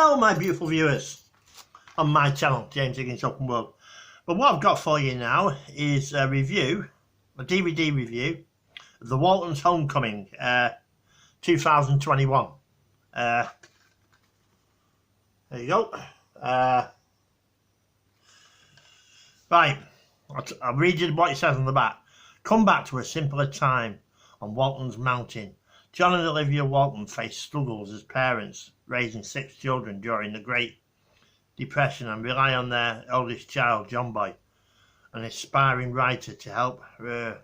Hello my beautiful viewers on my channel, James Higgins Open World. But what I've got for you now is a review, a DVD review of the Waltons Homecoming 2021. There you go. Right, I'll read you what it says on the back. Come back to a simpler time on Waltons Mountain. John and Olivia Walton faced struggles as parents, raising 6 children during the Great Depression, and rely on their eldest child, John Boy, an aspiring writer, to help her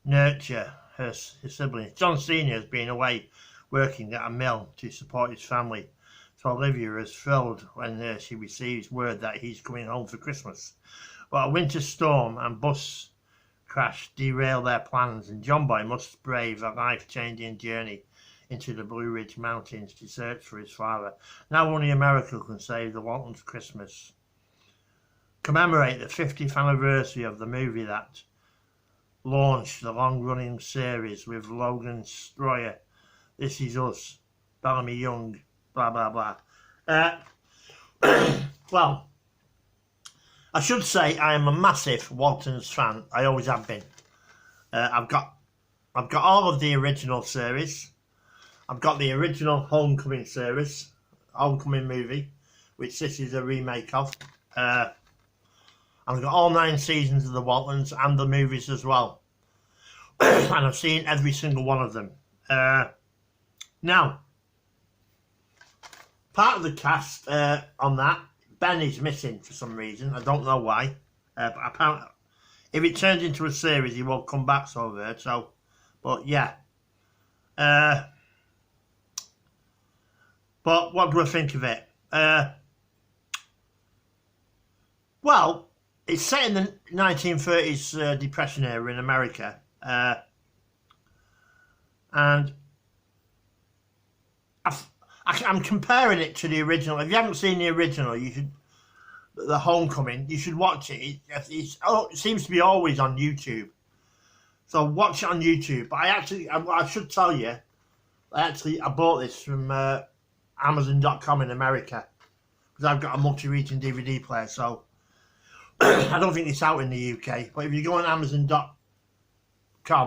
nurture his siblings. John Sr. has been away working at a mill to support his family, so Olivia is thrilled when she receives word that he's coming home for Christmas. But a winter storm and bus crash derail their plans, and John Boy must brave a life-changing journey into the Blue Ridge Mountains to search for his father. Now only a miracle can save the Waltons Christmas. Commemorate the 50th anniversary of the movie that launched the long-running series with Logan Stroyer, This Is Us, Bellamy Young, blah blah blah. Well, I should say I am a massive Waltons fan. I always have been. I've got all of the original series. I've got the original Homecoming series, Homecoming movie, which this is a remake of. I've got all 9 seasons of the Waltons and the movies as well. And I've seen every single one of them. Now, part of the cast on that, Ben is missing for some reason. I don't know why. But apparently, if it turns into a series, he won't come back, so I've heard. So, but yeah. But what do I think of it? Well, it's set in the 1930s Depression era in America. And I'm comparing it to the original. If you haven't seen the original, you should. The Homecoming, you should watch it. It seems to be always on YouTube, so watch it on YouTube. But I should tell you, I bought this from Amazon.com in America because I've got a multi-region DVD player. So I don't think it's out in the UK. But if you go on Amazon.com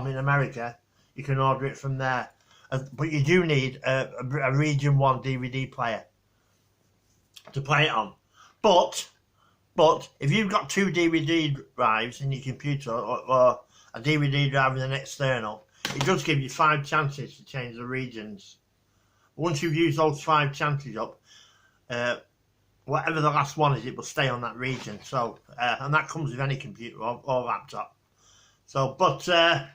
in America, you can order it from there. But you do need a Region 1 DVD player to play it on. But if you've got 2 DVD drives in your computer or a DVD drive with an external, it does give you 5 chances to change the regions. Once you've used those 5 chances up, whatever the last one is, it will stay on that region. So, and that comes with any computer or laptop. So, but and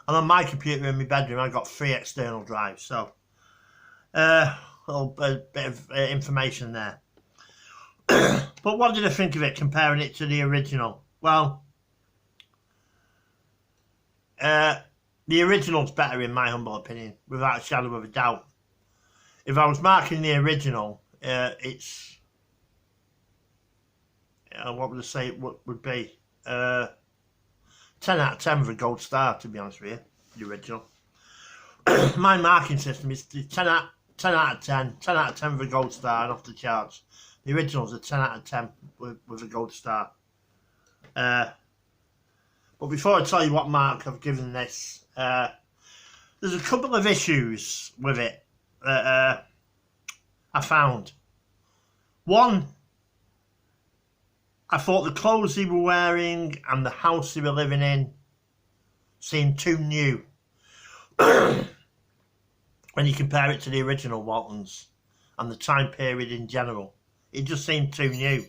on my computer in my bedroom, I've got 3 external drives. So, a little bit of information there. But what did I think of it, comparing it to the original? Well, the original's better in my humble opinion, without a shadow of a doubt. If I was marking the original, it's... what would I say it would be? 10 out of 10 with a gold star, to be honest with you, the original. My marking system is 10 out of 10 out of 10 with a gold star and off the charts. The original's a 10 out of 10 with a gold star. But before I tell you what mark I've given this, there's a couple of issues with it that I found. One, I thought the clothes they were wearing and the house they were living in seemed too new when you compare it to the original Waltons and the time period in general. It just seemed too new.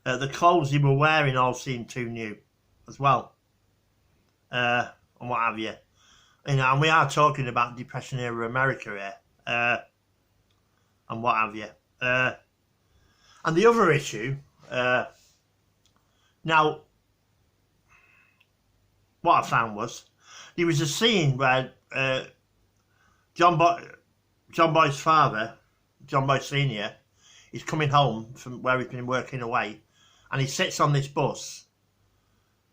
The clothes they were wearing all seemed too new as well, and what have you. You know, and we are talking about Depression era America here, and what have you. And the other issue, now, what I found was there was a scene where John Boy's father, John Boy Sr., he's coming home from where he's been working away, and he sits on this bus,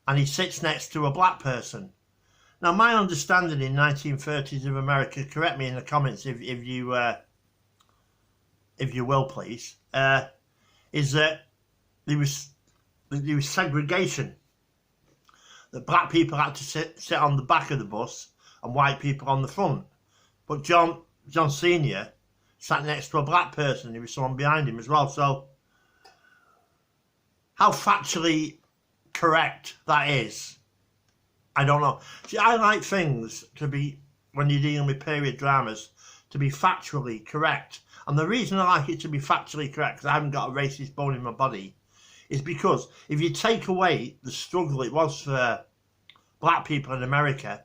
and he sits next to a black person. Now, my understanding in 1930s of America, correct me in the comments if you if you will, please, is that there was segregation. That black people had to sit on the back of the bus and white people on the front. But John Senior sat next to a black person. There was someone behind him as well. So how factually correct that is, I don't know. See, I like things to be, when you're dealing with period dramas, to be factually correct. And the reason I like it to be factually correct, because I haven't got a racist bone in my body, is because if you take away the struggle it was for black people in America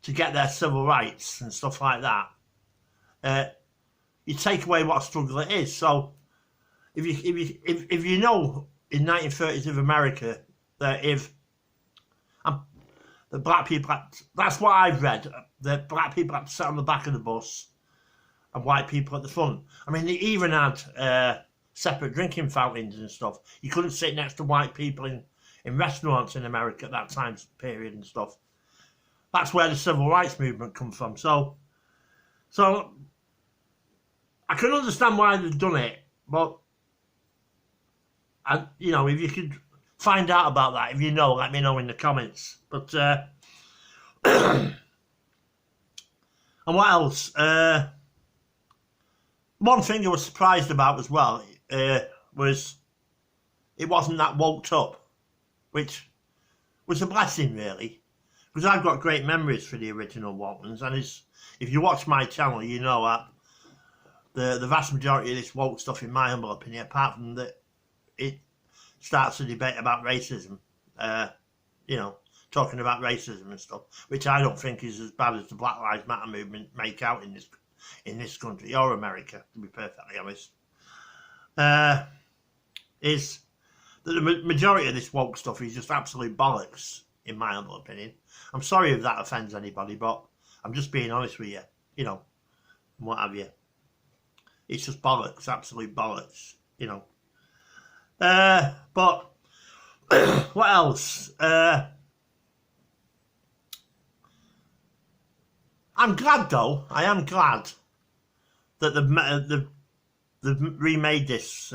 to get their civil rights and stuff like that, you take away what a struggle it is. So if you know in 1930s of America that if the black people that's what I've read, that black people had to sit on the back of the bus and white people at the front. I mean, they even had separate drinking fountains and stuff. You couldn't sit next to white people in restaurants in America at that time period and stuff. That's where the civil rights movement come from. So I can understand why they've done it, but you know, if you could find out about that, if you know, let me know in the comments. But and what else? One thing I was surprised about as well was it wasn't that woked up, which was a blessing really, because I've got great memories for the original Waltons, and if you watch my channel, you know that the vast majority of this woke stuff, in my humble opinion, apart from that it starts a debate about racism, you know, talking about racism and stuff, which I don't think is as bad as the Black Lives Matter movement make out in this country or America, to be perfectly honest, is that the majority of this woke stuff is just absolute bollocks, in my humble opinion. I'm sorry if that offends anybody, but I'm just being honest with you, you know, and what have you. It's just bollocks, absolute bollocks, you know. But what else? I'm glad though. I am glad that they've remade this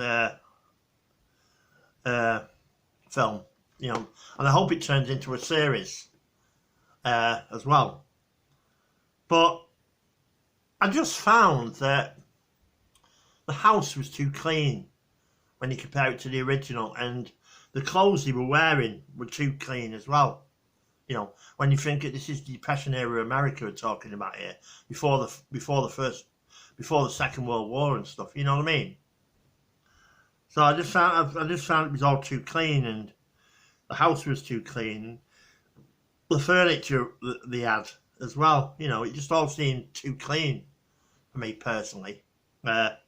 film, you know, and I hope it turns into a series as well. But I just found that the house was too clean when you compare it to the original, and the clothes they were wearing were too clean as well. You know, when you think that this is the Depression era America we're talking about here, before the Second World War and stuff. You know what I mean? So I just found it was all too clean, and the house was too clean. The furniture that they had as well. You know, it just all seemed too clean for me personally. But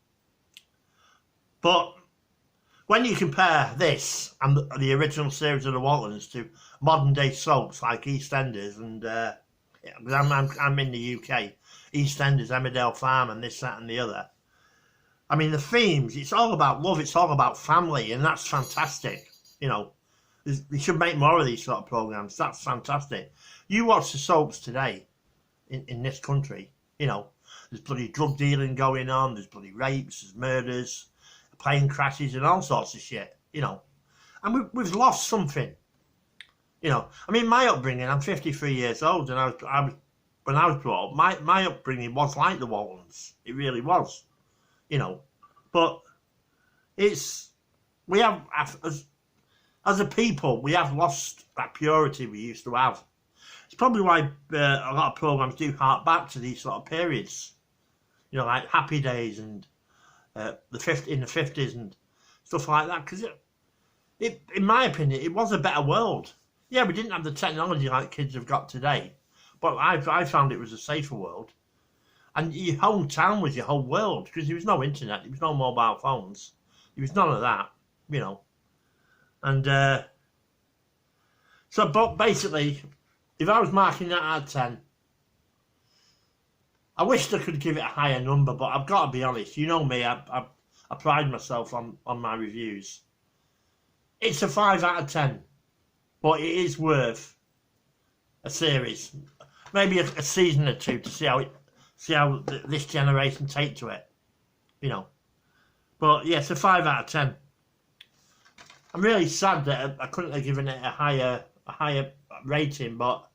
when you compare this and the original series of the Waltons to modern day soaps like EastEnders and I'm in the UK, EastEnders, Emmerdale Farm, and this, that, and the other. I mean, the themes, it's all about love, it's all about family, and that's fantastic. You know, they should make more of these sort of programs. That's fantastic. You watch the soaps today in this country, you know, there's bloody drug dealing going on, there's bloody rapes, there's murders, plane crashes, and all sorts of shit, you know. And we've lost something, you know. I mean, my upbringing, I'm 53 years old, and when I was brought up, my upbringing was like the Waltons. It really was, you know. But we have, as a people, we have lost that purity we used to have. It's probably why a lot of programs do hark back to these sort of periods, you know, like Happy Days and in the 50s and stuff like that. Because in my opinion, it was a better world. Yeah, we didn't have the technology like kids have got today, but I found it was a safer world. And your hometown was your whole world, because there was no internet, there was no mobile phones, there was none of that, you know. And so, but basically, if I was marking that out of 10, I wish I could give it a higher number, but I've got to be honest. You know me, I pride myself on my reviews. It's a 5 out of 10, but it is worth a series, maybe a season or two, to see how this generation take to it, you know. But yeah, it's a 5 out of 10. I'm really sad that I couldn't have given it a higher rating, but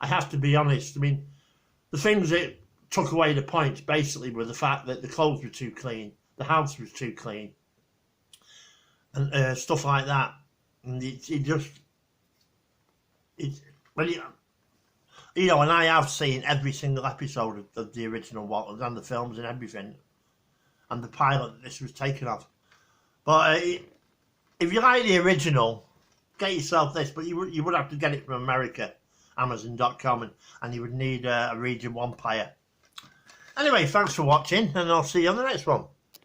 I have to be honest. I mean, the things that took away the points basically were the fact that the clothes were too clean, the house was too clean, and stuff like that. And when you know, and I have seen every single episode of the original Waltons and the films and everything, and the pilot that this was taken off. But if you like the original, get yourself this. But you would have to get it from America, Amazon.com, and you would need a Region 1 player. Anyway, thanks for watching, and I'll see you on the next one.